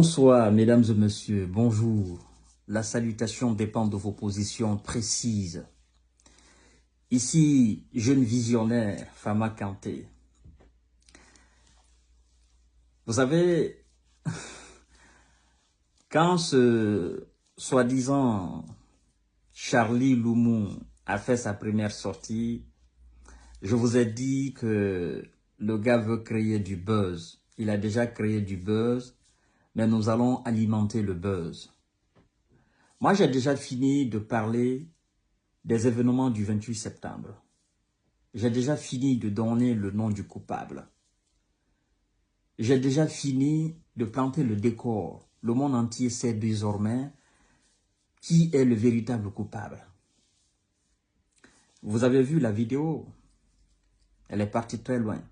Bonsoir, mesdames et messieurs, bonjour. La salutation dépend de vos positions précises. Ici, jeune visionnaire, Fama Kanté. Vous savez, quand ce soi-disant Charlie Loumou a fait sa première sortie, je vous ai dit que le gars veut créer du buzz. Il a déjà créé du buzz, mais nous allons alimenter le buzz. Moi, j'ai déjà fini de parler des événements du 28 septembre. J'ai déjà fini de donner le nom du coupable. J'ai déjà fini de planter le décor. Le monde entier sait désormais qui est le véritable coupable. Vous avez vu la vidéo, elle est partie très loin.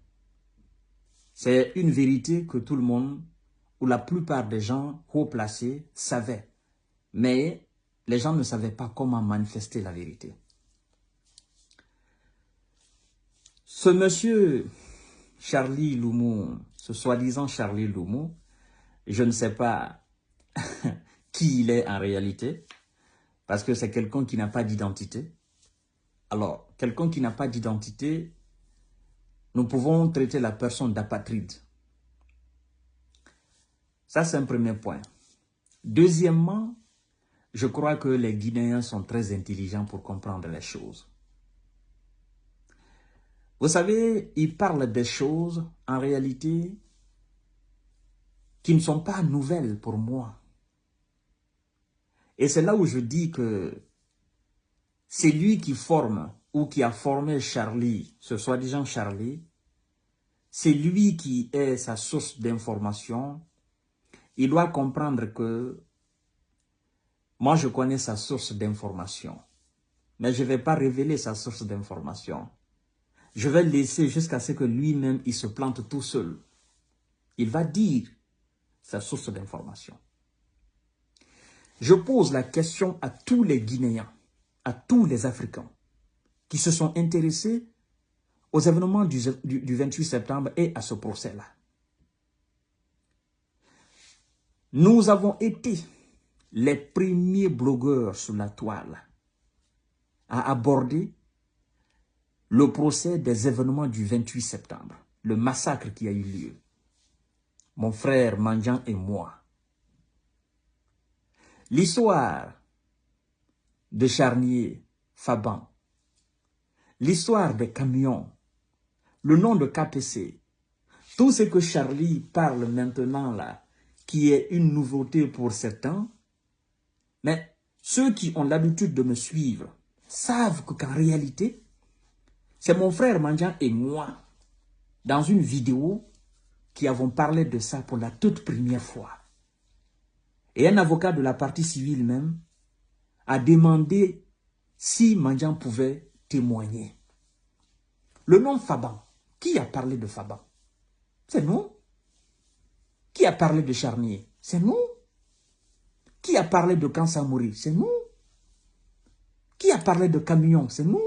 C'est une vérité que tout le monde, ou la plupart des gens haut placés, savaient. Mais les gens ne savaient pas comment manifester la vérité. Ce monsieur Charlie Loumou, ce soi-disant Charlie Loumou, je ne sais pas qui il est en réalité, parce que c'est quelqu'un qui n'a pas d'identité. Alors, quelqu'un qui n'a pas d'identité, nous pouvons traiter la personne d'apatride. Ça, c'est un premier point. Deuxièmement, je crois que les Guinéens sont très intelligents pour comprendre les choses. Vous savez, ils parlent des choses, en réalité, qui ne sont pas nouvelles pour moi. Et c'est là où je dis que c'est lui qui forme ou qui a formé Charlie, ce soi-disant Charlie. C'est lui qui est sa source d'information. Il doit comprendre que moi, je connais sa source d'information. Mais je ne vais pas révéler sa source d'information. Je vais laisser jusqu'à ce que lui-même, il se plante tout seul. Il va dire sa source d'information. Je pose la question à tous les Guinéens, à tous les Africains qui se sont intéressés aux événements du 28 septembre et à ce procès-là. Nous avons été les premiers blogueurs sur la toile à aborder le procès des événements du 28 septembre, le massacre qui a eu lieu. Mon frère Mandian et moi. L'histoire de Charnier, Faban, l'histoire des camions, le nom de KPC, tout ce que Charlie parle maintenant là, qui est une nouveauté pour certains, mais ceux qui ont l'habitude de me suivre savent qu'en réalité, c'est mon frère Mandian et moi, dans une vidéo, qui avons parlé de ça pour la toute première fois. Et un avocat de la partie civile même a demandé si Mandian pouvait témoigner. Le nom Faban, qui a parlé de Faban? C'est nous. Qui a parlé de Charnier? C'est nous. Qui a parlé de Kansamouri? C'est nous. Qui a parlé de camion? C'est nous.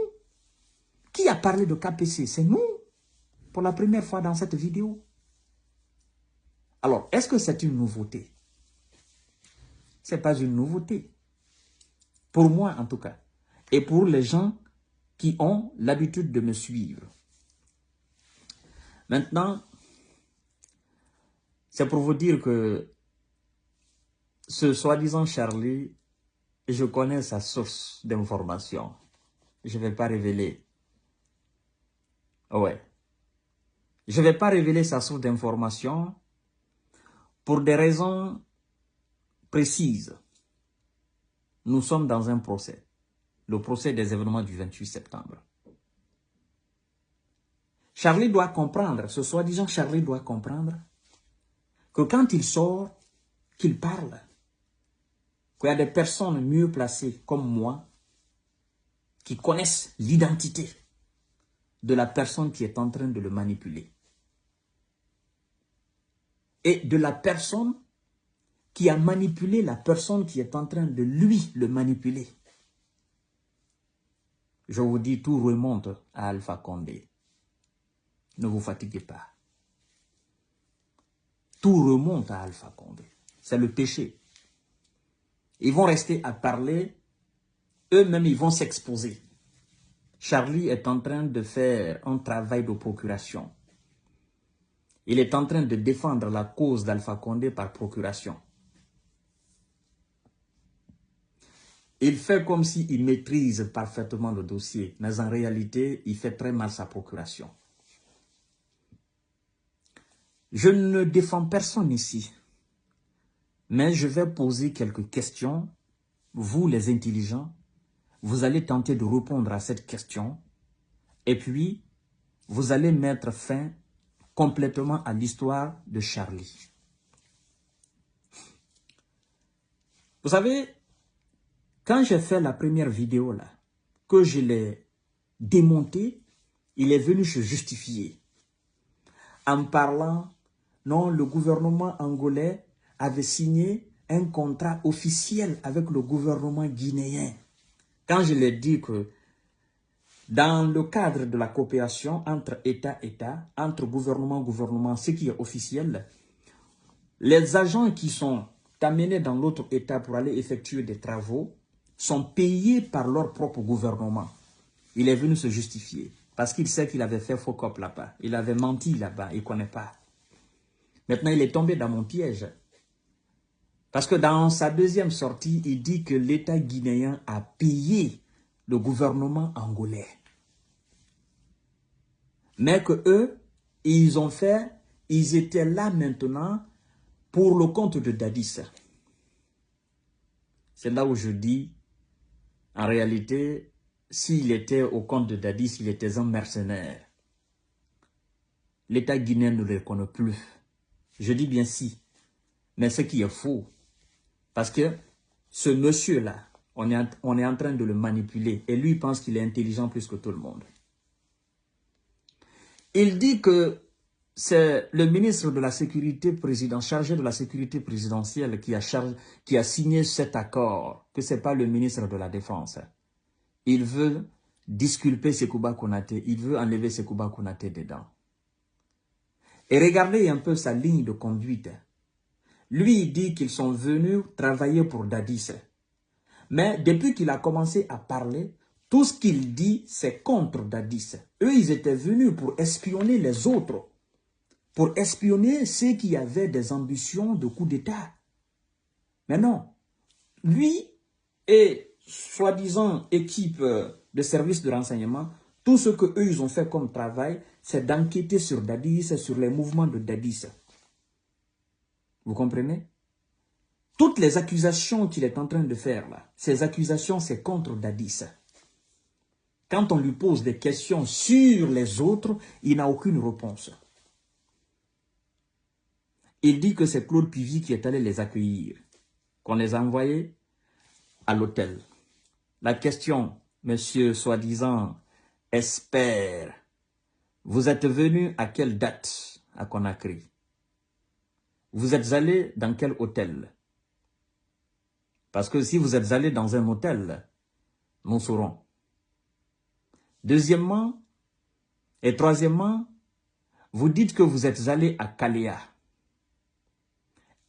Qui a parlé de KPC? C'est nous. Pour la première fois dans cette vidéo. Alors, est-ce que c'est une nouveauté? Ce n'est pas une nouveauté. Pour moi, en tout cas. Et pour les gens qui ont l'habitude de me suivre. Maintenant, c'est pour vous dire que ce soi-disant Charlie, je connais sa source d'information. Je ne vais pas révéler. Ouais. Je ne vais pas révéler sa source d'information pour des raisons précises. Nous sommes dans un procès. Le procès des événements du 28 septembre. Charlie doit comprendre, ce soi-disant Charlie doit comprendre que quand il sort, qu'il parle, qu'il y a des personnes mieux placées comme moi qui connaissent l'identité de la personne qui est en train de le manipuler. Et de la personne qui a manipulé la personne qui est en train de lui le manipuler. Je vous dis, tout remonte à Alpha Condé. Ne vous fatiguez pas. Tout remonte à Alpha Condé. C'est le péché. Ils vont rester à parler, eux-mêmes ils vont s'exposer. Charlie est en train de faire un travail de procuration. Il est en train de défendre la cause d'Alpha Condé par procuration. Il fait comme s'il maîtrise parfaitement le dossier, mais en réalité, il fait très mal sa procuration. Je ne défends personne ici, mais je vais poser quelques questions. Vous, les intelligents, vous allez tenter de répondre à cette question et puis vous allez mettre fin complètement à l'histoire de Charlie. Vous savez, quand j'ai fait la première vidéo là, que je l'ai démonté, il est venu se justifier en parlant, non, le gouvernement angolais avait signé un contrat officiel avec le gouvernement guinéen. Quand je l'ai dit que dans le cadre de la coopération entre État et État, entre gouvernement, ce qui est officiel, les agents qui sont amenés dans l'autre État pour aller effectuer des travaux sont payés par leur propre gouvernement. Il est venu se justifier parce qu'il sait qu'il avait fait faux cop là-bas. Il avait menti là-bas, il ne connaît pas. Maintenant, il est tombé dans mon piège. Parce que dans sa deuxième sortie, il dit que l'État guinéen a payé le gouvernement angolais. Mais que eux, ils étaient là maintenant pour le compte de Dadis. C'est là où je dis, en réalité, s'il était au compte de Dadis, il était un mercenaire. L'État guinéen ne le reconnaît plus. Je dis bien si, mais ce qui est faux. Parce que ce monsieur-là, on est en train de le manipuler. Et lui, il pense qu'il est intelligent plus que tout le monde. Il dit que c'est le ministre de la sécurité présidentielle, chargé de la sécurité présidentielle qui a signé cet accord, que ce n'est pas le ministre de la Défense. Il veut disculper Sekouba Konaté, il veut enlever Sekouba Konaté dedans. Et regardez un peu sa ligne de conduite. Lui, il dit qu'ils sont venus travailler pour Dadis. Mais depuis qu'il a commencé à parler, tout ce qu'il dit, c'est contre Dadis. Eux, ils étaient venus pour espionner les autres. Pour espionner ceux qui avaient des ambitions de coup d'État. Mais non. Lui et soi-disant équipe de services de renseignement, tout ce qu'eux, ils ont fait comme travail, c'est d'enquêter sur Dadis, sur les mouvements de Dadis. Vous comprenez? Toutes les accusations qu'il est en train de faire là, ces accusations, c'est contre Dadis. Quand on lui pose des questions sur les autres, il n'a aucune réponse. Il dit que c'est Claude Pivy qui est allé les accueillir, qu'on les a envoyés à l'hôtel. La question, monsieur soi-disant expert, vous êtes venu à quelle date à Conakry? Vous êtes allé dans quel hôtel? Parce que si vous êtes allé dans un hôtel, nous saurons. Deuxièmement et troisièmement, vous dites que vous êtes allé à Kaléa.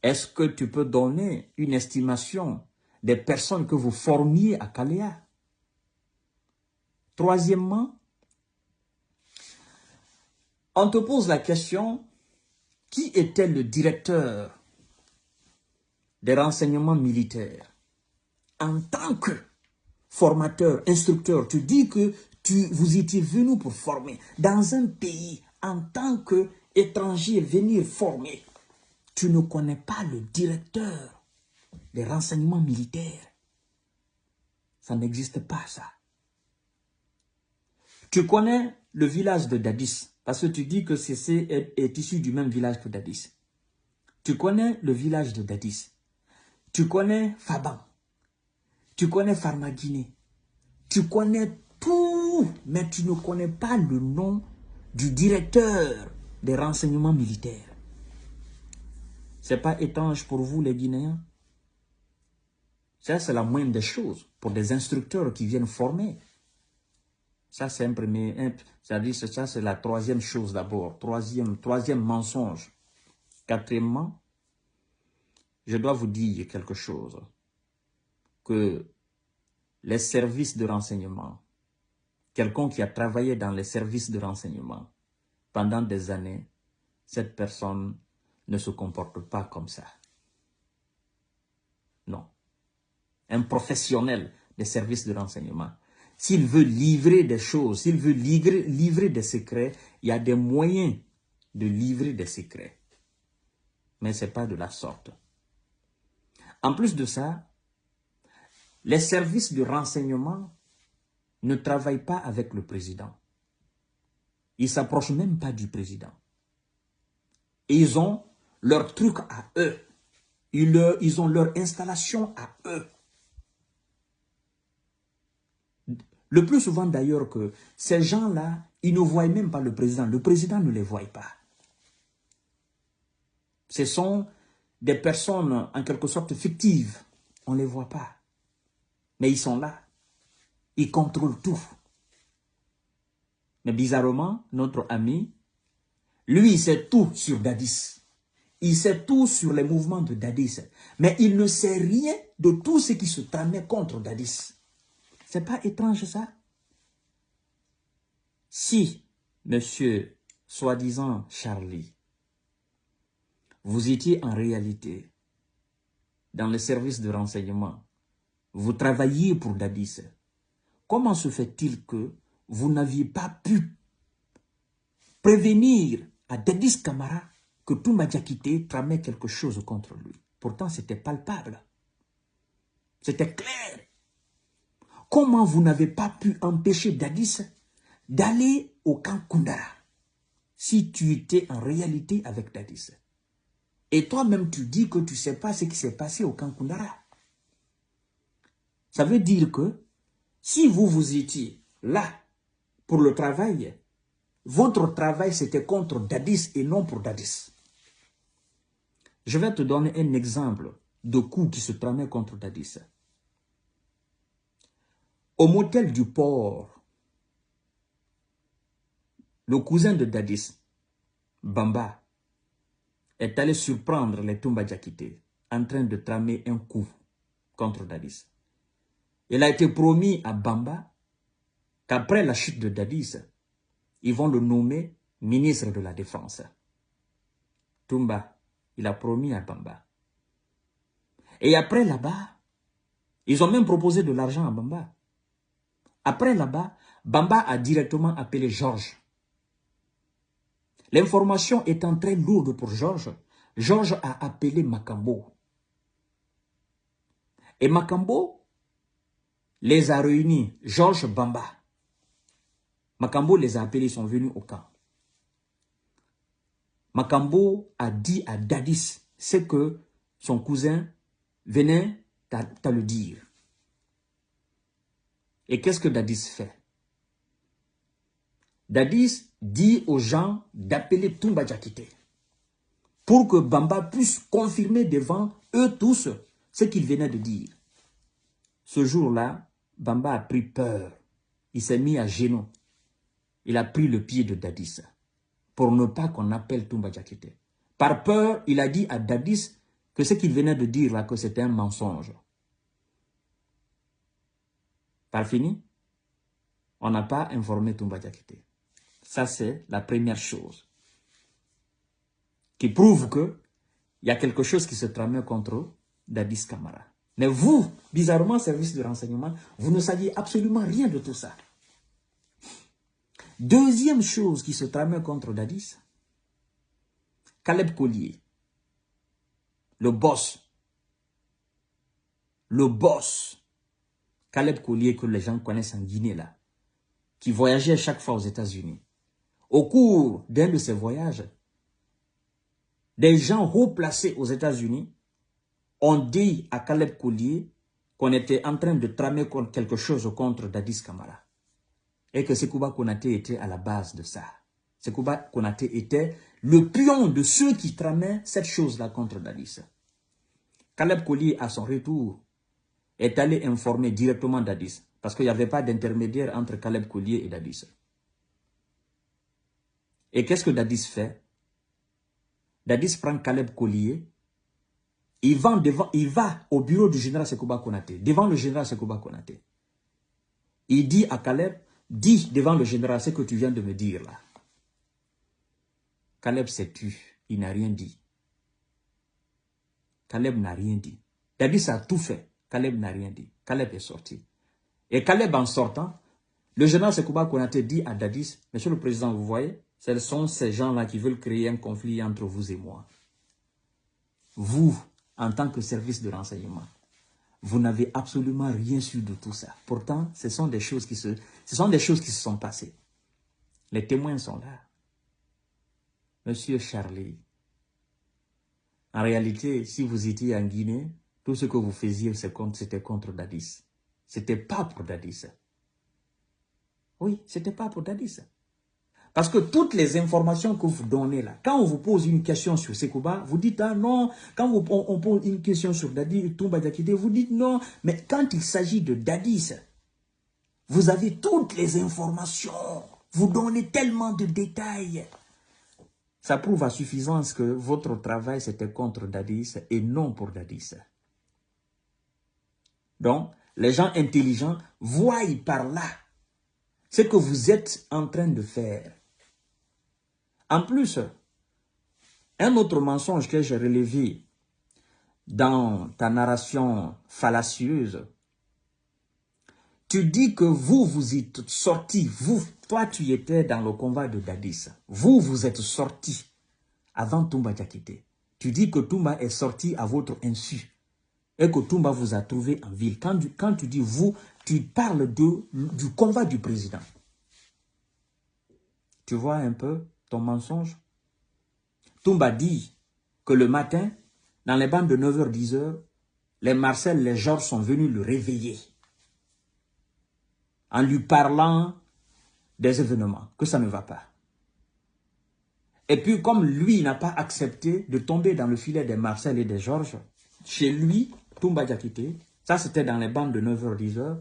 Est-ce que tu peux donner une estimation des personnes que vous formiez à Kaléa? Troisièmement, on te pose la question, qui était le directeur des renseignements militaires? En tant que formateur, instructeur, tu dis que vous étiez venu pour former. Dans un pays, en tant qu'étranger, venir former, tu ne connais pas le directeur des renseignements militaires. Ça n'existe pas, ça. Tu connais le village de Dadis, parce que tu dis que CC est issu du même village que Dadis. Tu connais le village de Dadis. Tu connais Faban. Tu connais Farmaguiné. Tu connais tout, mais tu ne connais pas le nom du directeur des renseignements militaires. Ce n'est pas étrange pour vous, les Guinéens? Ça, c'est la moindre des choses pour des instructeurs qui viennent former. Ça, c'est un premier... Ça, c'est la troisième chose d'abord. Troisième mensonge. Quatrièmement, je dois vous dire quelque chose, que les services de renseignement, quelqu'un qui a travaillé dans les services de renseignement pendant des années, cette personne ne se comporte pas comme ça. Non. Un professionnel des services de renseignement, s'il veut livrer des choses, s'il veut livrer des secrets, il y a des moyens de livrer des secrets. Mais ce n'est pas de la sorte. En plus de ça, les services de renseignement ne travaillent pas avec le président. Ils ne s'approchent même pas du président. Ils ont leur truc à eux. Ils ont leur installation à eux. Le plus souvent d'ailleurs que ces gens-là, ils ne voient même pas le président. Le président ne les voit pas. Ce sont des personnes en quelque sorte fictives. On ne les voit pas. Mais ils sont là. Ils contrôlent tout. Mais bizarrement, notre ami, lui, il sait tout sur Dadis. Il sait tout sur les mouvements de Dadis. Mais il ne sait rien de tout ce qui se tramait contre Dadis. C'est pas étrange ça? Si, monsieur, soi-disant Charlie, vous étiez en réalité dans le service de renseignement, vous travailliez pour Dadis, comment se fait-il que vous n'aviez pas pu prévenir à Dadis Camara que Toumba Diakité tramait quelque chose contre lui? Pourtant, c'était palpable. C'était clair. Comment vous n'avez pas pu empêcher Dadis d'aller au camp Koundara si tu étais en réalité avec Dadis? Et toi-même, tu dis que tu ne sais pas ce qui s'est passé au camp Koundara. Ça veut dire que si vous étiez là pour le travail, votre travail c'était contre Dadis et non pour Dadis. Je vais te donner un exemple de coup qui se tramait contre Dadis. Au motel du port, le cousin de Dadis, Bamba, est allé surprendre les Toumba Diakité en train de tramer un coup contre Dadis. Il a été promis à Bamba qu'après la chute de Dadis, ils vont le nommer ministre de la Défense. Toumba, il a promis à Bamba. Et après là-bas, ils ont même proposé de l'argent à Bamba. Après là-bas, Bamba a directement appelé Georges. L'information étant très lourde pour Georges, Georges a appelé Makambo. Et Makambo les a réunis, Georges, Bamba. Makambo les a appelés, ils sont venus au camp. Makambo a dit à Dadis ce que son cousin venait à le dire. Et qu'est-ce que Dadis fait? Dadis dit aux gens d'appeler Toumba Diakité pour que Bamba puisse confirmer devant eux tous ce qu'il venait de dire. Ce jour-là, Bamba a pris peur. Il s'est mis à genoux. Il a pris le pied de Dadis pour ne pas qu'on appelle Toumba Diakité. Par peur, il a dit à Dadis que ce qu'il venait de dire là, que c'était un mensonge. Par fini, on n'a pas informé Toumba Diakité. Ça, c'est la première chose qui prouve qu'il y a quelque chose qui se tramait contre Dadis Camara. Mais vous, bizarrement, service de renseignement, vous ne saviez absolument rien de tout ça. Deuxième chose qui se tramait contre Dadis, Caleb Collier, le boss, Caleb Collier que les gens connaissent en Guinée là, qui voyageait chaque fois aux États-Unis. Au cours d'un de ces voyages, des gens haut placés aux États-Unis ont dit à Caleb Collier qu'on était en train de tramer quelque chose contre Dadis Camara. Et que Sekouba Konaté était à la base de ça. Sekouba Konaté était le pion de ceux qui tramaient cette chose-là contre Dadis. Caleb Collier, à son retour, est allé informer directement Dadis. Parce qu'il n'y avait pas d'intermédiaire entre Caleb Collier et Dadis. Et qu'est-ce que Dadis fait? Dadis prend Caleb Collier il va au bureau du général Sekouba Konaté, devant le général Sekouba Konaté. Il dit à Caleb, dis devant le général ce que tu viens de me dire là. Caleb s'est tu, il n'a rien dit. Caleb n'a rien dit. Dadis a tout fait, Caleb n'a rien dit. Caleb est sorti. Et Caleb en sortant, le général Sekouba Konaté dit à Dadis, monsieur le président, vous voyez, ce sont ces gens-là qui veulent créer un conflit entre vous et moi. Vous, en tant que service de renseignement, vous n'avez absolument rien su de tout ça. Pourtant, ce sont des choses qui se sont passées. Les témoins sont là. Monsieur Charlie, en réalité, si vous étiez en Guinée, tout ce que vous faisiez, c'était contre Dadis. C'était pas pour Dadis. Oui, c'était pas pour Dadis. Parce que toutes les informations que vous donnez là, quand on vous pose une question sur Sekouba, vous dites ah non. Quand on pose une question sur Dadis, Toumba Diakité, vous dites non. Mais quand il s'agit de Dadis, vous avez toutes les informations. Vous donnez tellement de détails. Ça prouve à suffisance que votre travail c'était contre Dadis et non pour Dadis. Donc, les gens intelligents voient par là ce que vous êtes en train de faire. En plus, un autre mensonge que j'ai relevé dans ta narration fallacieuse, tu dis que vous êtes sortis, toi tu étais dans le convoi de Dadis, vous êtes sortis avant Toumba Diakité. Tu dis que Toumba est sorti à votre insu et que Toumba vous a trouvé en ville. Quand tu dis vous, tu parles du convoi du président. Tu vois un peu ton mensonge? Toumba dit que le matin, dans les bandes de 9h, 10h, les Marcel, les Georges sont venus le réveiller en lui parlant des événements, que ça ne va pas. Et puis, comme lui n'a pas accepté de tomber dans le filet des Marcel et des Georges, chez lui, Toumba Diakité, ça c'était dans les bandes de 9h, 10h,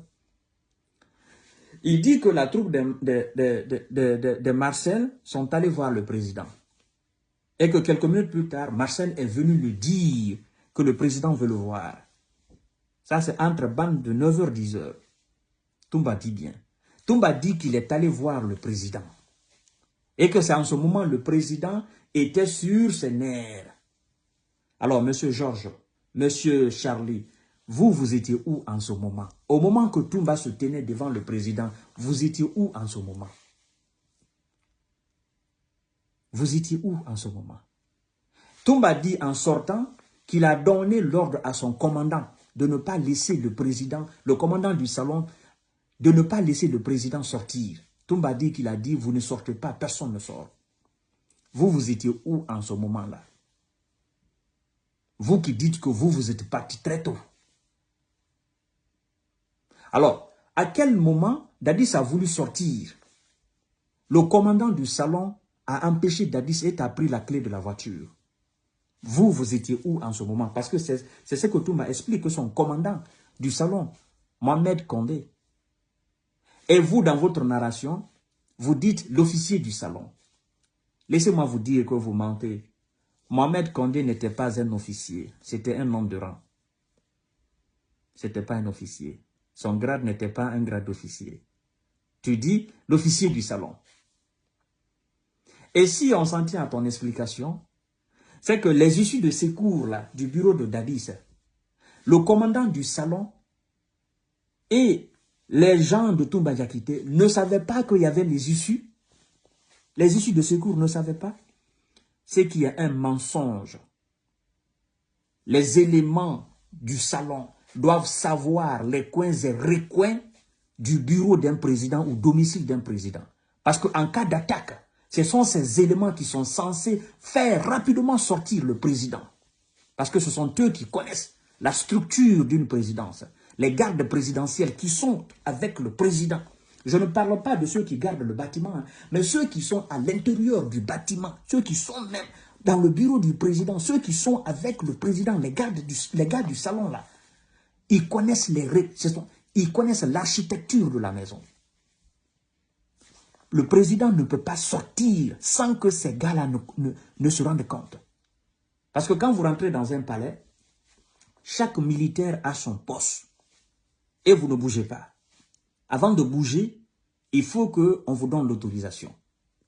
il dit que la troupe de Marcel sont allés voir le président. Et que quelques minutes plus tard, Marcel est venu lui dire que le président veut le voir. Ça, c'est entre bandes de 9h, 10h. Toumba dit bien. Toumba dit qu'il est allé voir le président. Et que c'est en ce moment le président était sur ses nerfs. Alors, monsieur Georges, monsieur Charlie, vous étiez où en ce moment? Au moment que Toumba se tenait devant le président, vous étiez où en ce moment? Vous étiez où en ce moment? Toumba dit en sortant qu'il a donné l'ordre à son commandant de ne pas laisser le président, le commandant du salon, de ne pas laisser le président sortir. Toumba dit qu'il a dit, vous ne sortez pas, personne ne sort. Vous étiez où en ce moment-là? Vous qui dites que vous êtes parti très tôt. Alors, à quel moment Dadis a voulu sortir? Le commandant du salon a empêché Dadis et a pris la clé de la voiture. Vous étiez où en ce moment? Parce que c'est ce que Toumba explique, que son commandant du salon, Mohamed Condé. Et vous, dans votre narration, vous dites l'officier du salon. Laissez-moi vous dire que vous mentez. Mohamed Condé n'était pas un officier, c'était un homme de rang. Ce n'était pas un officier. Son grade n'était pas un grade d'officier. Tu dis l'officier du salon. Et si on s'en tient à ton explication, c'est que les issues de secours là, du bureau de Dadis, le commandant du salon et les gens de Toumba Diakité ne savaient pas qu'il y avait les issues. Les issues de secours ne savaient pas. C'est qu'il y a un mensonge. Les éléments du salon doivent savoir les coins et recoins du bureau d'un président ou domicile d'un président. Parce qu'en cas d'attaque, ce sont ces éléments qui sont censés faire rapidement sortir le président. Parce que ce sont eux qui connaissent la structure d'une présidence. Les gardes présidentiels qui sont avec le président. Je ne parle pas de ceux qui gardent le bâtiment, mais ceux qui sont à l'intérieur du bâtiment, ceux qui sont même dans le bureau du président, ceux qui sont avec le président, les gars du salon là. Ils connaissent l'architecture de la maison. Le président ne peut pas sortir sans que ces gars-là ne se rendent compte. Parce que quand vous rentrez dans un palais, chaque militaire a son poste. Et vous ne bougez pas. Avant de bouger, il faut qu'on vous donne l'autorisation.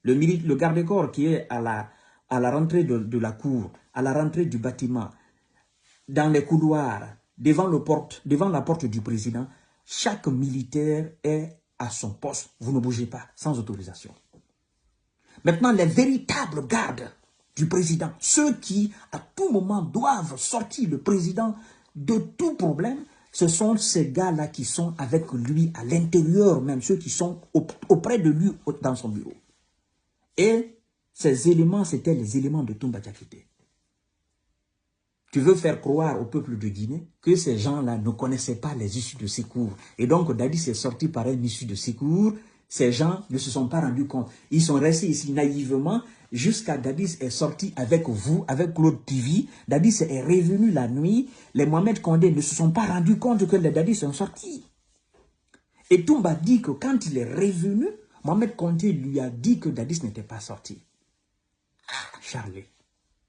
Le garde-corps qui est à la rentrée de la cour, à la rentrée du bâtiment, dans les couloirs, devant la porte du président, chaque militaire est à son poste. Vous ne bougez pas, sans autorisation. Maintenant, les véritables gardes du président, ceux qui, à tout moment, doivent sortir le président de tout problème, ce sont ces gars-là qui sont avec lui à l'intérieur, même ceux qui sont auprès de lui dans son bureau. Et ces éléments, c'étaient les éléments de Toumba Diakité. Tu veux faire croire au peuple de Guinée que ces gens-là ne connaissaient pas les issues de secours. Et donc, Dadis est sorti par une issue de secours. Ces gens ne se sont pas rendus compte. Ils sont restés ici naïvement jusqu'à Dadis est sorti avec vous, avec Claude TV. Dadis est revenu la nuit. Les Mohamed Condé ne se sont pas rendus compte que les Dadis sont sortis. Et Toumba dit que quand il est revenu, Mohamed Condé lui a dit que Dadis n'était pas sorti. Ah, Charlie,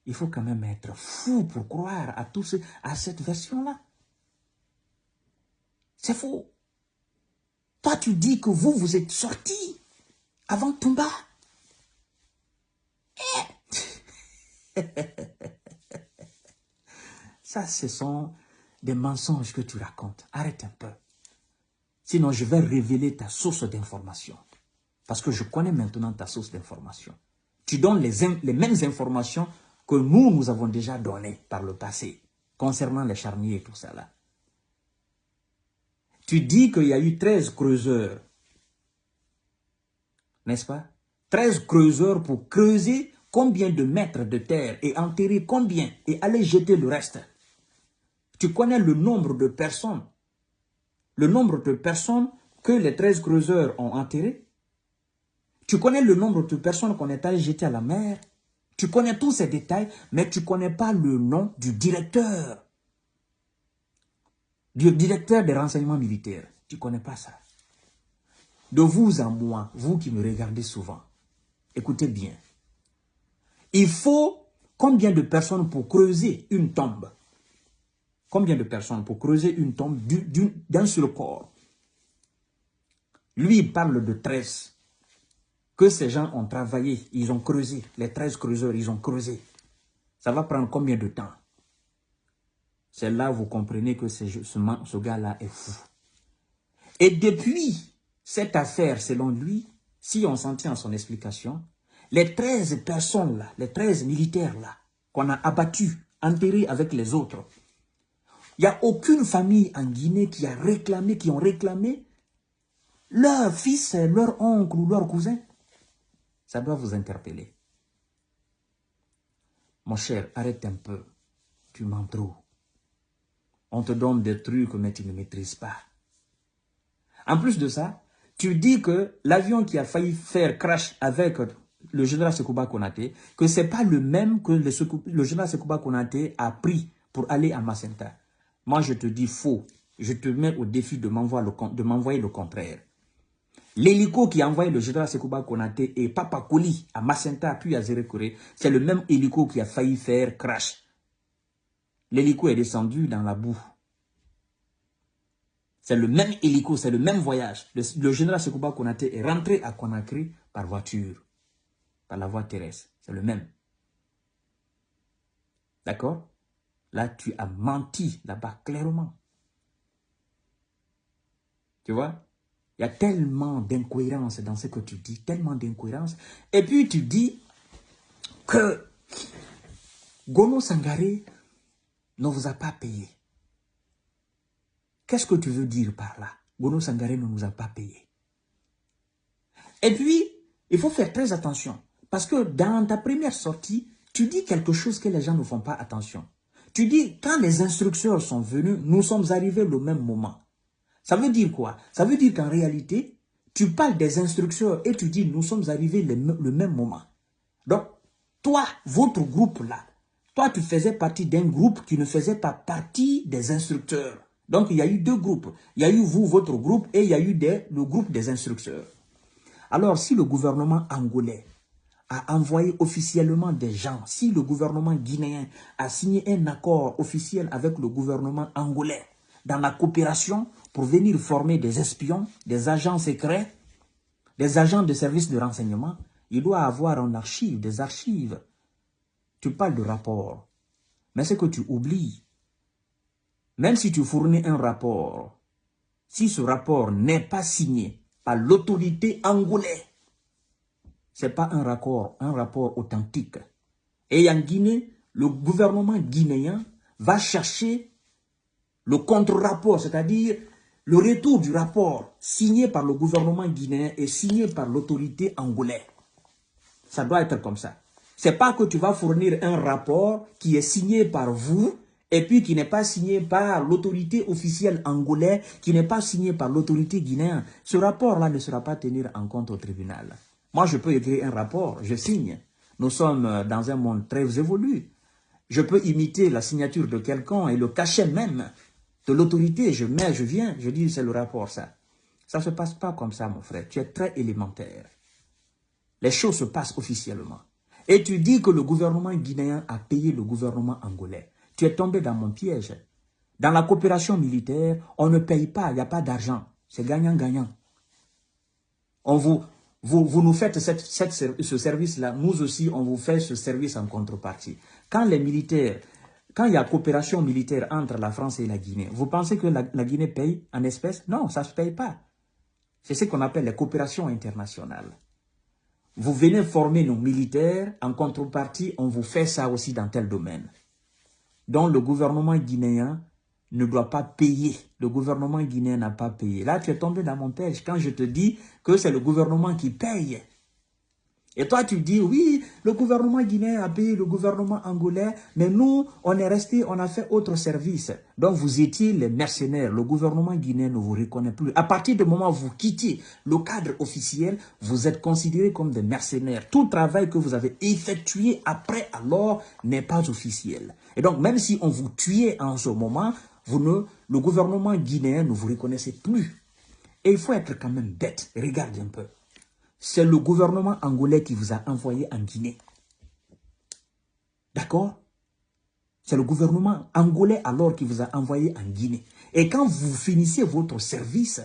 il faut quand même être fou pour croire à cette version-là. C'est faux. Toi, tu dis que vous êtes sortis avant Toumba. Ça, ce sont des mensonges que tu racontes. Arrête un peu. Sinon, je vais révéler ta source d'information. Parce que je connais maintenant ta source d'information. Tu donnes les mêmes informations que nous avons déjà données par le passé, concernant les charniers et tout ça là. Tu dis qu'il y a eu 13 creuseurs, n'est-ce pas? 13 creuseurs pour creuser combien de mètres de terre et enterrer combien et aller jeter le reste. Tu connais le nombre de personnes que les 13 creuseurs ont enterrés? Tu connais le nombre de personnes qu'on est allé jeter à la mer? Tu connais tous ces détails, mais tu ne connais pas le nom du directeur. Du directeur des renseignements militaires. Tu ne connais pas ça. De vous à moi, vous qui me regardez souvent, écoutez bien. Il faut combien de personnes pour creuser une tombe? Combien de personnes pour creuser une tombe d'un seul corps? Lui, il parle de 13. Que ces gens ont travaillé, ils ont creusé. Les 13 creuseurs, ils ont creusé. Ça va prendre combien de temps? C'est là vous comprenez que ce gars-là est fou. Et depuis cette affaire, selon lui, si on s'en tient à son explication, les 13 personnes-là, les 13 militaires-là, qu'on a abattus, enterrés avec les autres, il n'y a aucune famille en Guinée qui ont réclamé leur fils, leur oncle ou leur cousin. Ça doit vous interpeller. Mon cher, arrête un peu. Tu mens trop. On te donne des trucs, mais tu ne maîtrises pas. En plus de ça, tu dis que l'avion qui a failli faire crash avec le général Sekouba Konaté, que ce n'est pas le même que le général Sekouba Konaté a pris pour aller à Macenta. Moi, je te dis faux. Je te mets au défi de m'envoyer le contraire. L'hélico qui a envoyé le général Sekouba Konaté et Papa Koli à Macenta puis à Zérékoré, c'est le même hélico qui a failli faire crash. L'hélico est descendu dans la boue. C'est le même hélico, c'est le même voyage. Le général Sekouba Konaté est rentré à Conakry par voiture, par la voie terrestre. C'est le même. D'accord? Là, tu as menti là-bas clairement. Tu vois? Il y a tellement d'incohérences dans ce que tu dis, tellement d'incohérences. Et puis tu dis que Gono Sangaré ne vous a pas payé. Qu'est-ce que tu veux dire par là? Gono Sangaré ne nous a pas payé. Et puis, il faut faire très attention. Parce que dans ta première sortie, tu dis quelque chose que les gens ne font pas attention. Tu dis, quand les instructeurs sont venus, nous sommes arrivés au même moment. Ça veut dire quoi? Ça veut dire qu'en réalité, tu parles des instructeurs et tu dis, nous sommes arrivés le même moment. Donc, toi, votre groupe-là, toi, tu faisais partie d'un groupe qui ne faisait pas partie des instructeurs. Donc, il y a eu deux groupes. Il y a eu vous, votre groupe, et il y a eu le groupe des instructeurs. Alors, si le gouvernement angolais a envoyé officiellement des gens, si le gouvernement guinéen a signé un accord officiel avec le gouvernement angolais dans la coopération pour venir former des espions, des agents secrets, des agents de services de renseignement, il doit avoir en archive, des archives. Tu parles de rapport, mais ce que tu oublies, même si tu fournis un rapport, si ce rapport n'est pas signé par l'autorité angolaise, ce n'est pas un rapport authentique. Et en Guinée, le gouvernement guinéen va chercher le contre-rapport, c'est-à-dire le retour du rapport signé par le gouvernement guinéen et signé par l'autorité angolaise. Ça doit être comme ça. Ce n'est pas que tu vas fournir un rapport qui est signé par vous et puis qui n'est pas signé par l'autorité officielle angolaise, qui n'est pas signé par l'autorité guinéenne. Ce rapport-là ne sera pas tenu en compte au tribunal. Moi, je peux écrire un rapport, je signe. Nous sommes dans un monde très évolué. Je peux imiter la signature de quelqu'un et le cachet même de l'autorité. Je viens, je dis c'est le rapport, ça. Ça ne se passe pas comme ça, mon frère. Tu es très élémentaire. Les choses se passent officiellement. Et tu dis que le gouvernement guinéen a payé le gouvernement angolais. Tu es tombé dans mon piège. Dans la coopération militaire, on ne paye pas, il n'y a pas d'argent. C'est gagnant-gagnant. Vous nous faites ce service-là, nous aussi, on vous fait ce service en contrepartie. Quand les militaires, quand il y a coopération militaire entre la France et la Guinée, vous pensez que la Guinée paye en espèces? Non, ça ne se paye pas. C'est ce qu'on appelle les coopérations internationales. Vous venez former nos militaires, en contrepartie, on vous fait ça aussi dans tel domaine. Donc le gouvernement guinéen ne doit pas payer. Le gouvernement guinéen n'a pas payé. Là, tu es tombé dans mon piège quand je te dis que c'est le gouvernement qui paye. Et toi, tu dis, oui, le gouvernement guinéen a payé le gouvernement angolais, mais nous, on est resté, on a fait autre service. Donc, vous étiez les mercenaires. Le gouvernement guinéen ne vous reconnaît plus. À partir du moment où vous quittez le cadre officiel, vous êtes considérés comme des mercenaires. Tout travail que vous avez effectué après, alors, n'est pas officiel. Et donc, même si on vous tuait en ce moment, le gouvernement guinéen ne vous reconnaissait plus. Et il faut être quand même bête. Regarde un peu. C'est le gouvernement angolais qui vous a envoyé en Guinée. D'accord? C'est le gouvernement angolais alors qui vous a envoyé en Guinée. Et quand vous finissez votre service,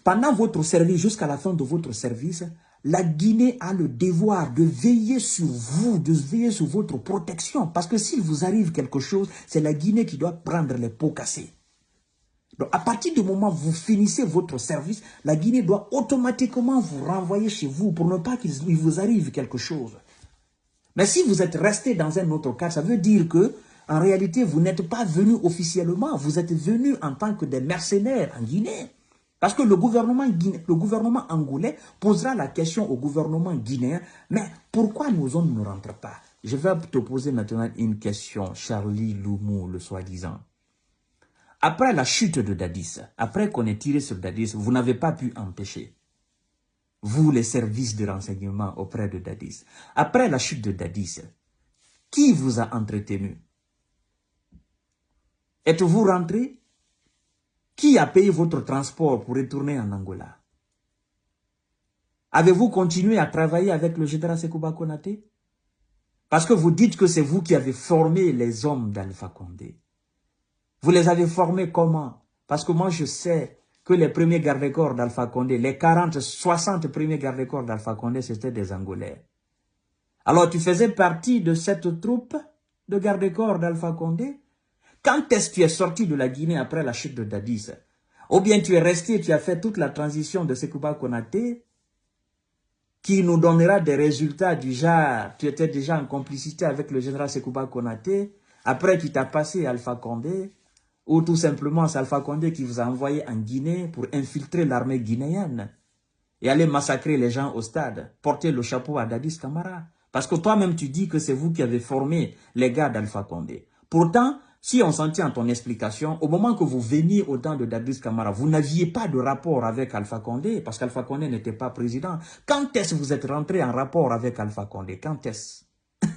pendant votre service, jusqu'à la fin de votre service, la Guinée a le devoir de veiller sur vous, de veiller sur votre protection. Parce que s'il vous arrive quelque chose, c'est la Guinée qui doit prendre les pots cassés. Donc, à partir du moment où vous finissez votre service, la Guinée doit automatiquement vous renvoyer chez vous pour ne pas qu'il vous arrive quelque chose. Mais si vous êtes resté dans un autre cadre, ça veut dire que, en réalité, vous n'êtes pas venu officiellement, vous êtes venu en tant que des mercenaires en Guinée. Parce que le gouvernement angolais posera la question au gouvernement guinéen, mais pourquoi nos hommes ne rentrent pas? Je vais te poser maintenant une question, Charlie Loumou, le soi-disant. Après la chute de Dadis, après qu'on ait tiré sur Dadis, vous n'avez pas pu empêcher, vous les services de renseignement auprès de Dadis. Après la chute de Dadis, qui vous a entretenu? Êtes-vous rentré? Qui a payé votre transport pour retourner en Angola? Avez-vous continué à travailler avec le général Sekouba Konaté? Parce que vous dites que c'est vous qui avez formé les hommes d'Alpha Condé. Vous les avez formés comment? Parce que moi, je sais que les premiers gardes-corps d'Alpha Condé, les 40, 60 premiers gardes-corps d'Alpha Condé, c'était des Angolais. Alors, tu faisais partie de cette troupe de garde-corps d'Alpha Condé? Quand est-ce que tu es sorti de la Guinée après la chute de Dadis? Ou bien tu es resté, tu as fait toute la transition de Sekouba Konaté, qui nous donnera des résultats du genre, tu étais déjà en complicité avec le général Sekouba Konaté, après tu t'as passé Alpha Condé, ou tout simplement c'est Alpha Condé qui vous a envoyé en Guinée pour infiltrer l'armée guinéenne et aller massacrer les gens au stade, porter le chapeau à Dadis Camara. Parce que toi-même tu dis que c'est vous qui avez formé les gars d'Alpha Condé. Pourtant, si on s'en tient à ton explication, au moment que vous veniez au temps de Dadis Camara, vous n'aviez pas de rapport avec Alpha Condé, parce qu'Alpha Condé n'était pas président. Quand est-ce que vous êtes rentré en rapport avec Alpha Condé? Quand est-ce?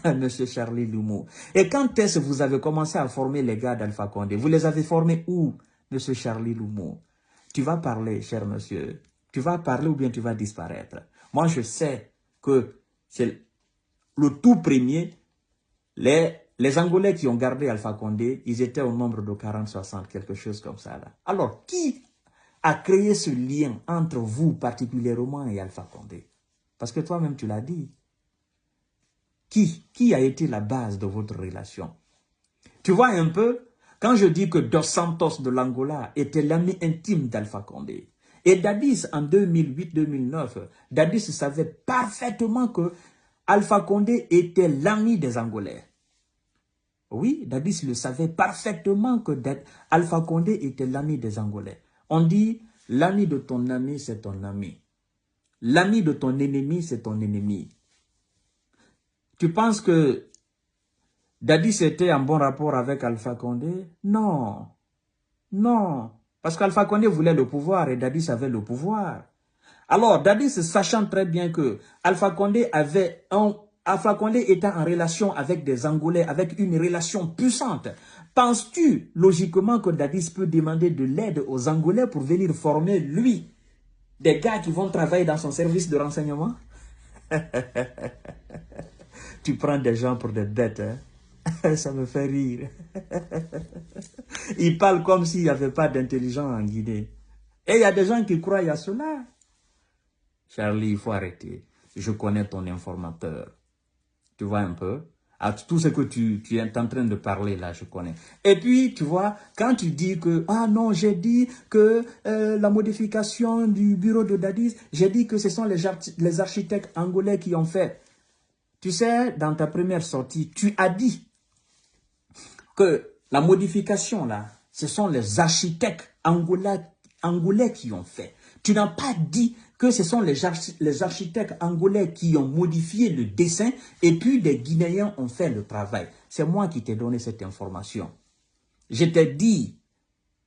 Monsieur Charlie Loumou. Et quand est-ce que vous avez commencé à former les gars d'Alpha Condé? Vous les avez formés où, Monsieur Charlie Loumou? Tu vas parler, cher monsieur. Tu vas parler ou bien tu vas disparaître. Moi, je sais que C'est le tout premier. Les Angolais qui ont gardé Alpha Condé, ils étaient au nombre de 40, 60, quelque chose comme ça. Là. Alors, qui a créé ce lien entre vous particulièrement et Alpha Condé? Parce que toi-même, tu l'as dit. Qui a été la base de votre relation? Tu vois un peu, quand je dis que Dos Santos de l'Angola était l'ami intime d'Alpha Condé, et Dadis en 2008-2009, Dadis savait parfaitement que Alpha Condé était l'ami des Angolais. Oui, Dadis le savait parfaitement que Alpha Condé était l'ami des Angolais. On dit, l'ami de ton ami, c'est ton ami. L'ami de ton ennemi, c'est ton ennemi. Tu penses que Dadis était en bon rapport avec Alpha Condé? Non. Non. Parce qu'Alpha Condé voulait le pouvoir et Dadis avait le pouvoir. Alors, Dadis, sachant très bien que Alpha Condé était en relation avec des Angolais, avec une relation puissante. Penses-tu logiquement que Dadis peut demander de l'aide aux Angolais pour venir former, lui, des gars qui vont travailler dans son service de renseignement? Tu prends des gens pour des bêtes, hein? Ça me fait rire. Ils parlent comme s'il n'y avait pas d'intelligence en Guinée. Et il y a des gens qui croient à cela. Charlie, il faut arrêter. Je connais ton informateur. Tu vois un peu? Tout ce que tu es en train de parler là, je connais. Et puis, tu vois, quand tu dis que, ah non, j'ai dit que la modification du bureau de Dadis, j'ai dit que ce sont les architectes angolais qui ont fait. Tu sais, dans ta première sortie, tu as dit que la modification là, ce sont les architectes angolais qui ont fait. Tu n'as pas dit que ce sont les architectes angolais qui ont modifié le dessin et puis les Guinéens ont fait le travail. C'est moi qui t'ai donné cette information. Je t'ai dit,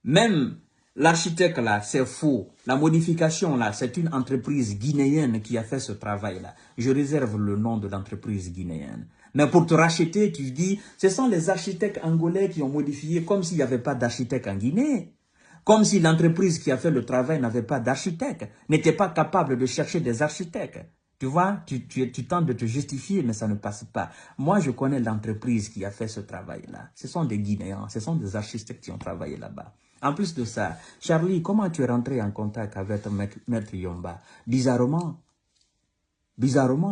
même l'architecte là, c'est faux. La modification là, c'est une entreprise guinéenne qui a fait ce travail là. Je réserve le nom de l'entreprise guinéenne. Mais pour te racheter, tu dis, ce sont les architectes angolais qui ont modifié comme s'il n'y avait pas d'architecte en Guinée. Comme si l'entreprise qui a fait le travail n'avait pas d'architecte, n'était pas capable de chercher des architectes. Tu vois, tu tentes de te justifier, mais ça ne passe pas. Moi, je connais l'entreprise qui a fait ce travail-là. Ce sont des Guinéens, ce sont des architectes qui ont travaillé là-bas. En plus de ça, Charlie, comment tu es rentré en contact avec Maître Yomba? Bizarrement,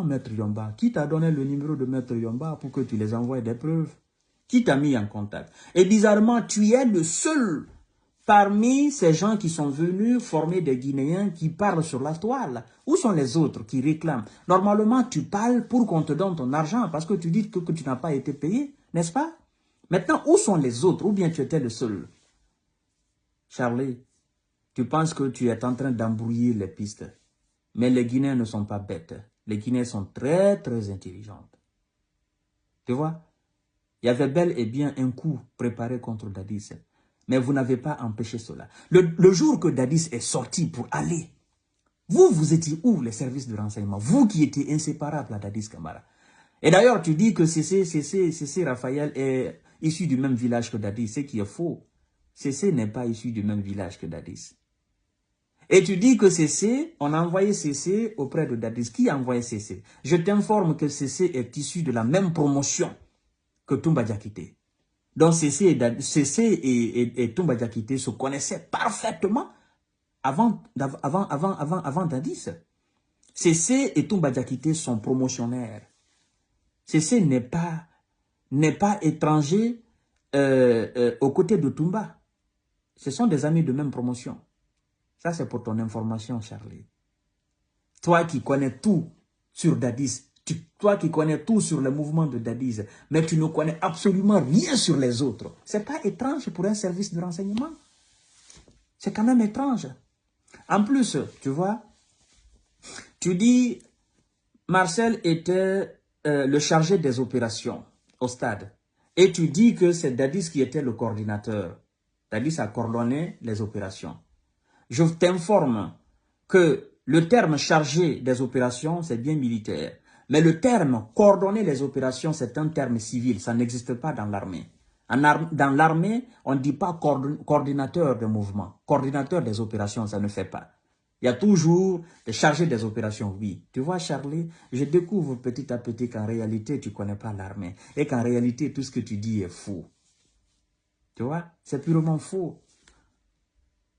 Maître Yomba, qui t'a donné le numéro de Maître Yomba pour que tu les envoies des preuves? Qui t'a mis en contact? Et bizarrement, tu es le seul parmi ces gens qui sont venus former des Guinéens qui parlent sur la toile. Où sont les autres qui réclament? Normalement, tu parles pour qu'on te donne ton argent parce que tu dis que tu n'as pas été payé, n'est-ce pas? Maintenant, où sont les autres? Ou bien tu étais le seul? Charlie, tu penses que tu es en train d'embrouiller les pistes. Mais les Guinéens ne sont pas bêtes. Les Guinéens sont très, très intelligents. Tu vois? Il y avait bel et bien un coup préparé contre Dadis. Mais vous n'avez pas empêché cela. Le jour que Dadis est sorti pour aller, vous étiez où, les services de renseignement? Vous qui étiez inséparables à Dadis Camara. Et d'ailleurs, tu dis que CC Raphaël est issu du même village que Dadis, ce qui est faux. CC n'est pas issu du même village que Dadis. Et tu dis que CC, on a envoyé CC auprès de Dadis. Qui a envoyé CC? Je t'informe que CC est issu de la même promotion que Toumba Diakité. Donc CC et Toumba Diakité se connaissaient parfaitement avant Dadis. CC et Toumba Diakité sont promotionnaires. CC n'est pas étranger aux côtés de Toumba. Ce sont des amis de même promotion. Ça, c'est pour ton information, Charlie. Toi qui connais tout sur Dadis, toi qui connais tout sur le mouvement de Dadis, mais tu ne connais absolument rien sur les autres. Ce n'est pas étrange pour un service de renseignement. C'est quand même étrange. En plus, tu vois, tu dis, Marcel était le chargé des opérations au stade. Et tu dis que c'est Dadis qui était le coordinateur. Dadis a coordonné les opérations. Je t'informe que le terme chargé des opérations, c'est bien militaire. Mais le terme coordonner les opérations, c'est un terme civil. Ça n'existe pas dans l'armée. Dans l'armée, on ne dit pas coordinateur de mouvement. Coordinateur des opérations, ça ne fait pas. Il y a toujours des chargés des opérations, oui. Tu vois, Charlie, je découvre petit à petit qu'en réalité, tu ne connais pas l'armée. Et qu'en réalité, tout ce que tu dis est faux. Tu vois, c'est purement faux.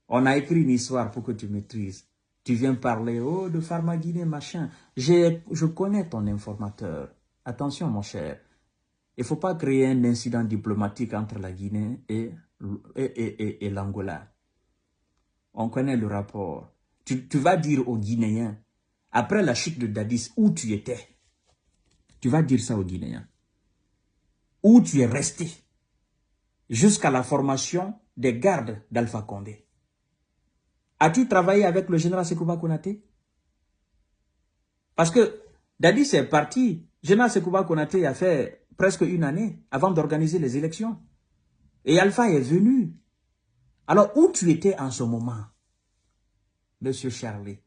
On a écrit une histoire pour que tu maîtrises. Tu viens parler, oh, de Pharma-Guinée, machin. Je connais ton informateur. Attention, mon cher. Il ne faut pas créer un incident diplomatique entre la Guinée et l'Angola. On connaît le rapport. Tu vas dire aux Guinéens, après la chute de Dadis, où tu étais. Tu vas dire ça aux Guinéens. Où tu es resté. Jusqu'à la formation des gardes d'Alpha Condé. As-tu travaillé avec le général Sekouba Konaté? Parce que Dadis est parti. Le général Sekouba Konaté a fait presque une année avant d'organiser les élections. Et Alpha est venu. Alors, où tu étais en ce moment, Monsieur Charlie?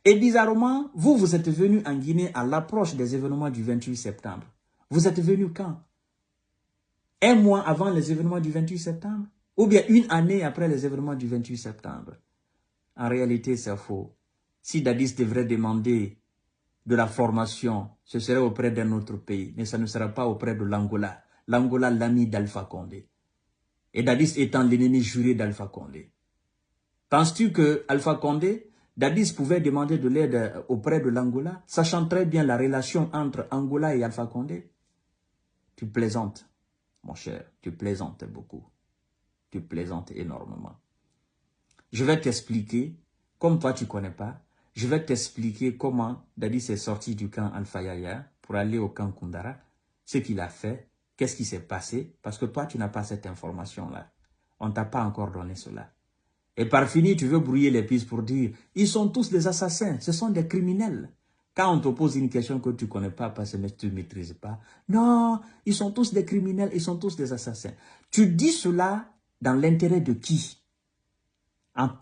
Et bizarrement, vous êtes venu en Guinée à l'approche des événements du 28 septembre. Vous êtes venu quand? Un mois avant les événements du 28 septembre? Ou bien une année après les événements du 28 septembre? En réalité, c'est faux. Si Dadis devrait demander de la formation, ce serait auprès d'un autre pays, mais ça ne sera pas auprès de l'Angola. L'Angola, l'ami d'Alpha Condé. Et Dadis étant l'ennemi juré d'Alpha Condé. Penses-tu que Alpha Condé, Dadis pouvait demander de l'aide auprès de l'Angola, sachant très bien la relation entre Angola et Alpha Condé? Tu plaisantes, mon cher, tu plaisantes beaucoup. Tu plaisantes énormément. Je vais t'expliquer, comme toi tu ne connais pas, je vais t'expliquer comment Dadis est sorti du camp Alpha Yaya pour aller au camp Koundara, ce qu'il a fait, qu'est-ce qui s'est passé, parce que toi tu n'as pas cette information-là. On ne t'a pas encore donné cela. Et par fini, tu veux brouiller les pistes pour dire, ils sont tous des assassins, ce sont des criminels. Quand on te pose une question que tu ne connais pas parce que tu ne maîtrises pas, non, ils sont tous des criminels, ils sont tous des assassins. Tu dis cela dans l'intérêt de qui?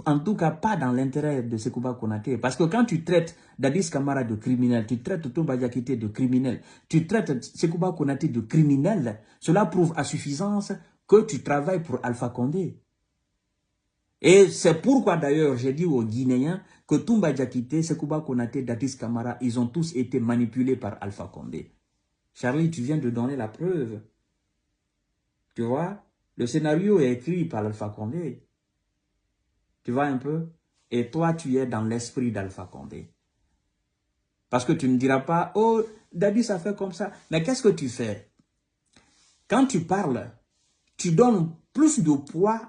En tout cas, pas dans l'intérêt de Sekouba Konaté. Parce que quand tu traites Dadis Camara de criminel, tu traites Toumba Diakité de criminel, tu traites Sekouba Konaté de criminel, cela prouve à suffisance que tu travailles pour Alpha Condé. Et c'est pourquoi d'ailleurs j'ai dit aux Guinéens que Toumba Diakité, Sekouba Konaté, Dadis Camara, ils ont tous été manipulés par Alpha Condé. Charlie, tu viens de donner la preuve. Tu vois, le scénario est écrit par Alpha Condé. Tu vois un peu? Et toi, tu es dans l'esprit d'Alpha Condé. Parce que tu ne diras pas, oh, Dadis a fait comme ça. Mais qu'est-ce que tu fais? Quand tu parles, tu donnes plus de poids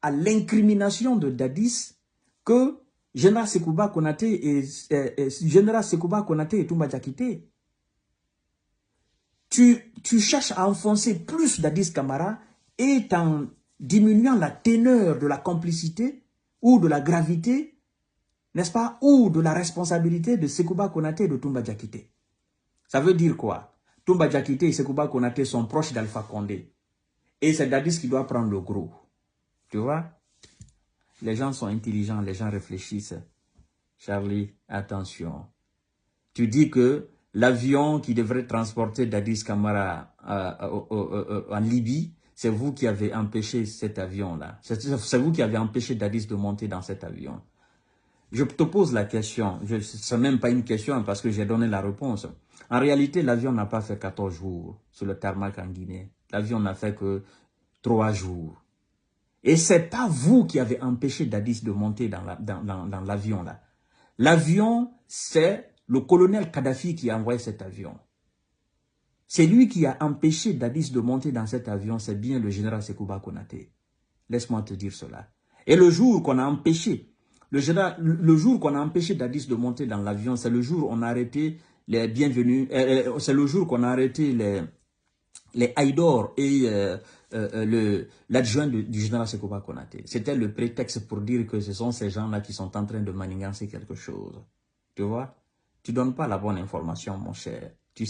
à l'incrimination de Dadis que Général Sekouba Konaté et Toumba Diakité. Tu cherches à enfoncer plus Dadis Camara et en diminuant la teneur de la complicité ou de la gravité, n'est-ce pas, ou de la responsabilité de Sekouba Konaté et de Toumba Diakité. Ça veut dire quoi? Toumba Diakité et Sekouba Konaté sont proches d'Alpha Condé. Et c'est Dadis qui doit prendre le gros. Tu vois? Les gens sont intelligents, les gens réfléchissent. Charlie, attention. Tu dis que l'avion qui devrait transporter Dadis Camara en Libye, c'est vous qui avez empêché cet avion-là. C'est vous qui avez empêché Dadis de monter dans cet avion. Je te pose la question, ce n'est même pas une question parce que j'ai donné la réponse. En réalité, l'avion n'a pas fait 14 jours sur le tarmac en Guinée. L'avion n'a fait que 3 jours. Et ce n'est pas vous qui avez empêché Dadis de monter dans l'avion là. L'avion, c'est le colonel Kadhafi qui a envoyé cet avion. C'est lui qui a empêché Dadis de monter dans cet avion, c'est bien le général Sekouba Konaté. Laisse-moi te dire cela. Et le jour qu'on a empêché, le jour qu'on a empêché Dadis de monter dans l'avion, c'est le jour où on a arrêté les bienvenus, c'est le jour qu'on a arrêté les Haïdor et l'adjoint du général Sekouba Konaté. C'était le prétexte pour dire que ce sont ces gens-là qui sont en train de manigancer quelque chose. Tu vois? Tu ne donnes pas la bonne information, mon cher. Tu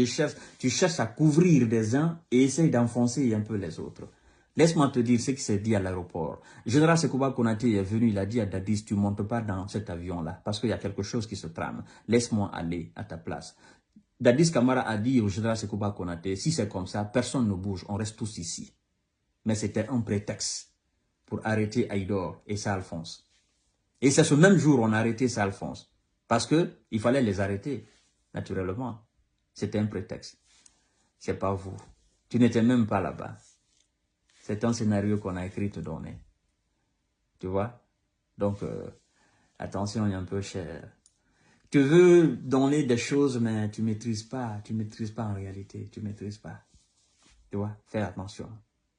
cherches à couvrir des uns et essayes d'enfoncer un peu les autres. Laisse-moi te dire ce qui s'est dit à l'aéroport. Le général Sekouba Konaté est venu, il a dit à Dadis, tu ne montes pas dans cet avion-là parce qu'il y a quelque chose qui se trame. Laisse-moi aller à ta place. Dadis Camara a dit au général Sekouba Konaté, si c'est comme ça, personne ne bouge, on reste tous ici. Mais c'était un prétexte pour arrêter Haïdor et ça Alphonse. Et c'est ce même jour on a arrêté ça, Alphonse. Parce qu'il fallait les arrêter, naturellement. C'était un prétexte. C'est pas vous. Tu n'étais même pas là-bas. C'est un scénario qu'on a écrit te donner. Tu vois? Donc, attention, il est un peu cher. Tu veux donner des choses, mais tu ne maîtrises pas. Tu ne maîtrises pas en réalité. Tu ne maîtrises pas. Tu vois? Fais attention.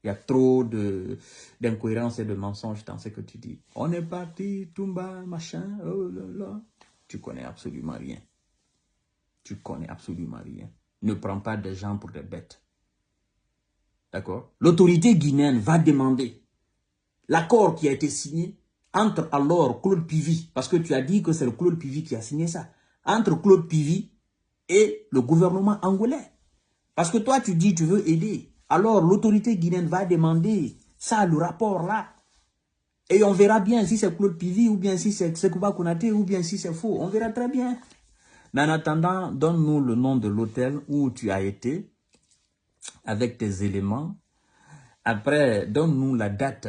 Il y a trop d'incohérences et de mensonges dans ce que tu dis. On est parti, Toumba, machin, oh là là. Tu connais absolument rien. Tu connais absolument rien. Ne prends pas des gens pour des bêtes. D'accord? L'autorité guinéenne va demander l'accord qui a été signé entre alors Claude Pivy, parce que tu as dit que c'est le Claude Pivy qui a signé ça, entre Claude Pivy et le gouvernement angolais. Parce que toi, tu dis tu veux aider. Alors, l'autorité guinéenne va demander ça, le rapport-là. Et on verra bien si c'est Claude Pivy, ou bien si c'est Sekouba Konaté, ou bien si c'est faux. On verra très bien. Mais en attendant, donne-nous le nom de l'hôtel où tu as été, avec tes éléments. Après, donne-nous la date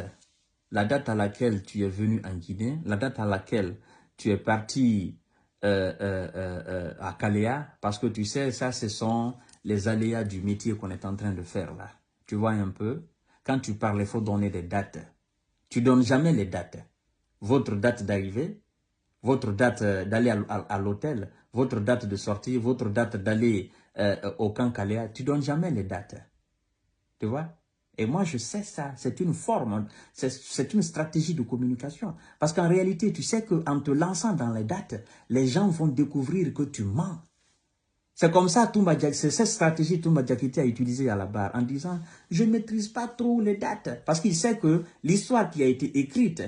à laquelle tu es venu en Guinée, la date à laquelle tu es parti à Kalea, parce que tu sais, ça, ce sont les aléas du métier qu'on est en train de faire là. Tu vois un peu, quand tu parles, il faut donner des dates. Tu ne donnes jamais les dates. Votre date d'arrivée, votre date d'aller à l'hôtel, votre date de sortie, votre date d'aller au camp Kalea, tu ne donnes jamais les dates. Tu vois? Et moi, je sais ça. C'est une forme, c'est une stratégie de communication. Parce qu'en réalité, tu sais qu'en te lançant dans les dates, les gens vont découvrir que tu mens. C'est comme ça, c'est cette stratégie que Toumba Diakité a utilisée à la barre en disant « Je ne maîtrise pas trop les dates ». Parce qu'il sait que l'histoire qui a été écrite,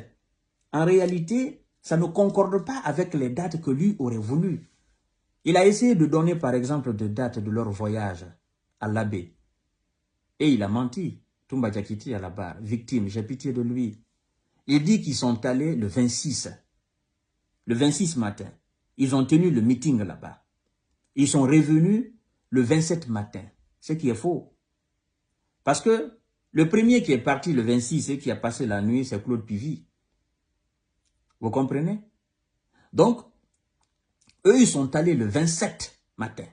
en réalité, ça ne concorde pas avec les dates que lui aurait voulu. Il a essayé de donner, par exemple, des dates de leur voyage à l'abbé. Et il a menti. Toumba Diakité à la barre, victime, j'ai pitié de lui. Il dit qu'ils sont allés le 26 matin. Ils ont tenu le meeting là-bas. Ils sont revenus le 27 matin, ce qui est faux. Parce que le premier qui est parti le 26 et qui a passé la nuit, c'est Claude Pivy. Vous comprenez? Donc, eux, ils sont allés le 27 matin.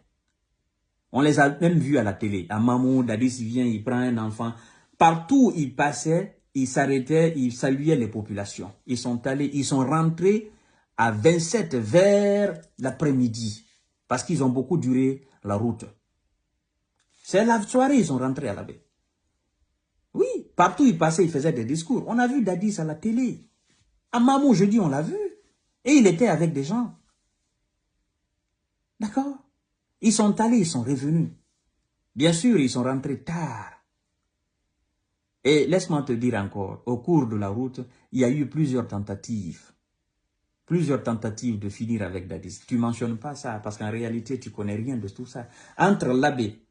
On les a même vus à la télé. À Mamou, Dadis, il vient, il prend un enfant. Partout où ils passaient, ils s'arrêtaient, ils saluaient les populations. Ils sont allés, ils sont rentrés à 27 vers l'après-midi. Parce qu'ils ont beaucoup duré la route. C'est la soirée, ils sont rentrés à la baie. Oui, partout où ils passaient, ils faisaient des discours. On a vu Dadis à la télé. À Mamou, jeudi, on l'a vu. Et il était avec des gens. D'accord? Ils sont allés, ils sont revenus. Bien sûr, ils sont rentrés tard. Et laisse-moi te dire encore, au cours de la route, il y a eu plusieurs tentatives. Plusieurs tentatives de finir avec Dadis. Tu ne mentionnes pas ça parce qu'en réalité, tu ne connais rien de tout ça. Entre l'abbé,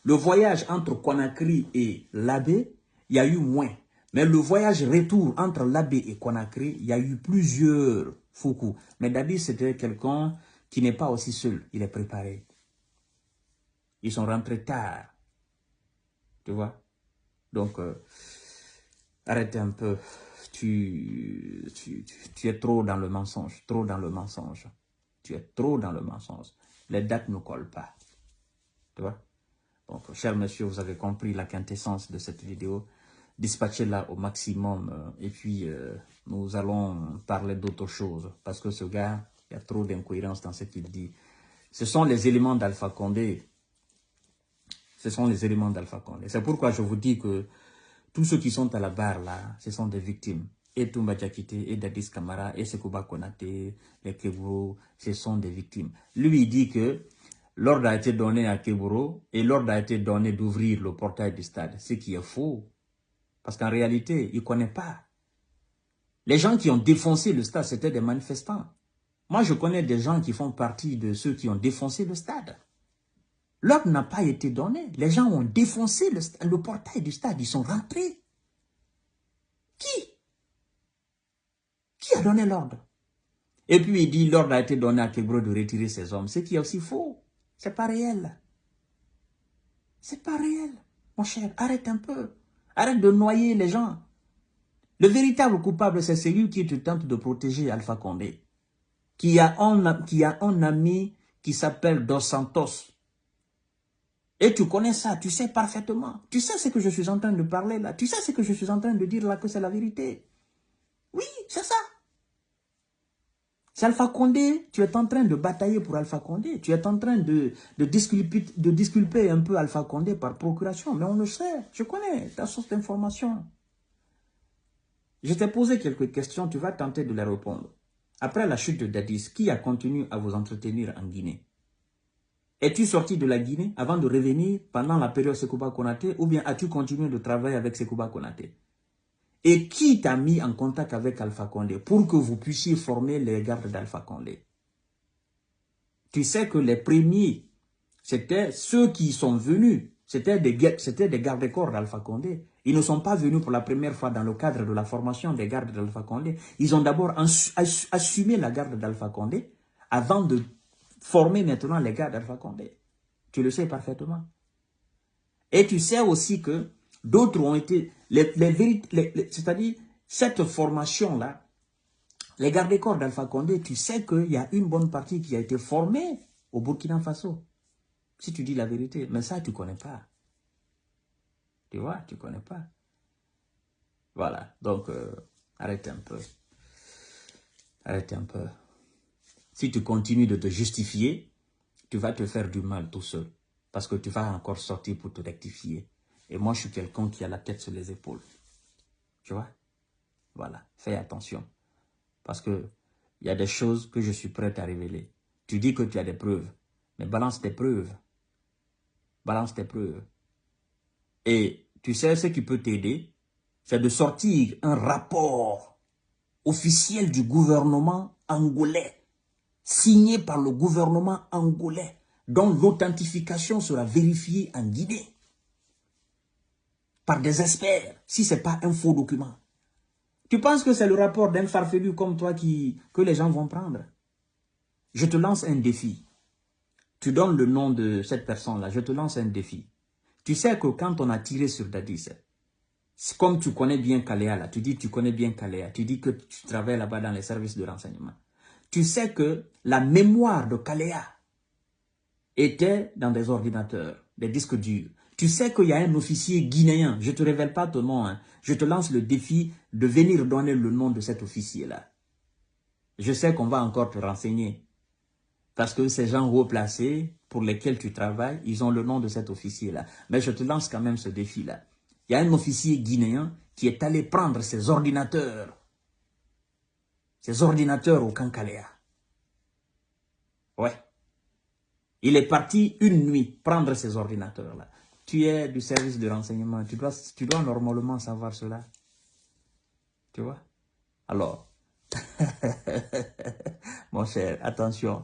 le voyage entre Conakry et l'abbé, il y a eu moins. Mais le voyage retour entre l'abbé et Conakry, il y a eu plusieurs foucous. Mais Dadis, c'était quelqu'un qui n'est pas aussi seul. Il est préparé. Ils sont rentrés tard. Tu vois? Donc, arrête un peu. Tu es trop dans le mensonge. Trop dans le mensonge. Tu es trop dans le mensonge. Les dates ne collent pas. Tu vois? Donc, chers messieurs, vous avez compris la quintessence de cette vidéo. Dispatchez-la au maximum. Et puis, nous allons parler d'autre chose. Parce que ce gars, il y a trop d'incohérences dans ce qu'il dit. Ce sont les éléments d'Alpha Condé. Ce sont les éléments d'Alpha Condé. C'est pourquoi je vous dis que tous ceux qui sont à la barre là, ce sont des victimes. Et Toumba Diakité, et Dadis Camara, et Sekouba Konaté, les Keburo, ce sont des victimes. Lui, il dit que l'ordre a été donné à Keburo et l'ordre a été donné d'ouvrir le portail du stade. Ce qui est faux. Parce qu'en réalité, il ne connaît pas. Les gens qui ont défoncé le stade, c'était des manifestants. Moi, je connais des gens qui font partie de ceux qui ont défoncé le stade. L'ordre n'a pas été donné. Les gens ont défoncé le portail du stade. Ils sont rentrés. Qui a donné l'ordre? Et puis il dit l'ordre a été donné à Kebro de retirer ses hommes. Ce qui est aussi faux. C'est pas réel. C'est pas réel. Mon cher, arrête un peu. Arrête de noyer les gens. Le véritable coupable, c'est celui qui te tente de protéger Alpha Condé, qui a un ami qui s'appelle Dos Santos. Et tu connais ça, tu sais parfaitement. Tu sais ce que je suis en train de parler là. Tu sais ce que je suis en train de dire là, que c'est la vérité. Oui, c'est ça. C'est Alpha Condé, tu es en train de batailler pour Alpha Condé. Tu es en train de disculper un peu Alpha Condé par procuration. Mais on le sait, je connais ta source d'information. Je t'ai posé quelques questions, tu vas tenter de les répondre. Après la chute de Dadis, qui a continué à vous entretenir en Guinée? Es-tu sorti de la Guinée avant de revenir pendant la période Sekouba Konaté ou bien as-tu continué de travailler avec Sekouba Konaté? Et qui t'a mis en contact avec Alpha Condé pour que vous puissiez former les gardes d'Alpha Condé? Tu sais que les premiers, c'était ceux qui sont venus, c'était des gardes-corps d'Alpha Condé. Ils ne sont pas venus pour la première fois dans le cadre de la formation des gardes d'Alpha Condé. Ils ont d'abord assumé la garde d'Alpha Condé avant de former maintenant les gardes d'Alpha Condé. Tu le sais parfaitement. Et tu sais aussi que d'autres ont été, c'est-à-dire cette formation-là, les gardes-corps d'Alpha Condé, tu sais qu'il y a une bonne partie qui a été formée au Burkina Faso. Si tu dis la vérité, mais ça, tu ne connais pas. Tu vois, tu ne connais pas. Voilà, donc arrête un peu. Arrête un peu. Si tu continues de te justifier, tu vas te faire du mal tout seul. Parce que tu vas encore sortir pour te rectifier. Et moi, je suis quelqu'un qui a la tête sur les épaules. Tu vois? Voilà, fais attention. Parce que il y a des choses que je suis prêt à révéler. Tu dis que tu as des preuves, mais balance tes preuves. Balance tes preuves. Et tu sais, ce qui peut t'aider, c'est de sortir un rapport officiel du gouvernement angolais, signé par le gouvernement angolais, dont l'authentification sera vérifiée en Guinée par des experts, si ce n'est pas un faux document. Tu penses que c'est le rapport d'un farfelu comme toi que les gens vont prendre? Je te lance un défi. Tu donnes le nom de cette personne-là, je te lance un défi. Tu sais que quand on a tiré sur Dadis, comme tu connais bien Kalea, là, tu dis tu connais bien Kalea, tu dis que tu travailles là-bas dans les services de renseignement. Tu sais que la mémoire de Kalea était dans des ordinateurs, des disques durs. Tu sais qu'il y a un officier guinéen, je ne te révèle pas ton nom, hein. Je te lance le défi de venir donner le nom de cet officier-là. Je sais qu'on va encore te renseigner. Parce que ces gens haut placés pour lesquels tu travailles, ils ont le nom de cet officier-là. Mais je te lance quand même ce défi-là. Il y a un officier guinéen qui est allé prendre ses ordinateurs au Kankalea. Ouais. Il est parti une nuit prendre ces ordinateurs-là. Tu es du service de renseignement. Tu dois normalement savoir cela. Tu vois? Alors, mon cher, attention.